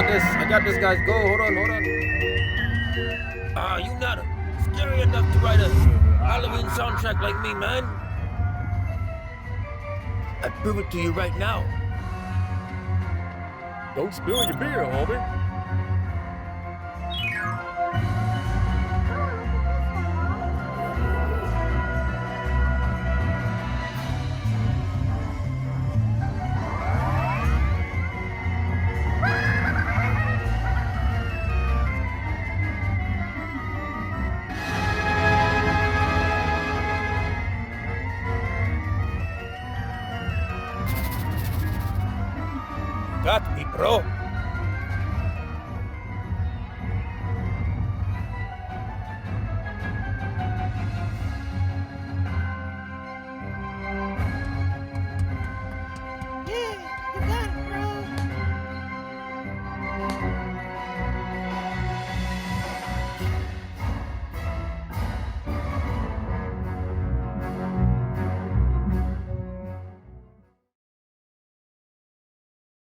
got this. I got this, guys. Go. Hold on. Hold on. You not scary enough to write a Halloween soundtrack like me, man. I prove it to you right now. Don't spill your beer, homie. Got me, bro.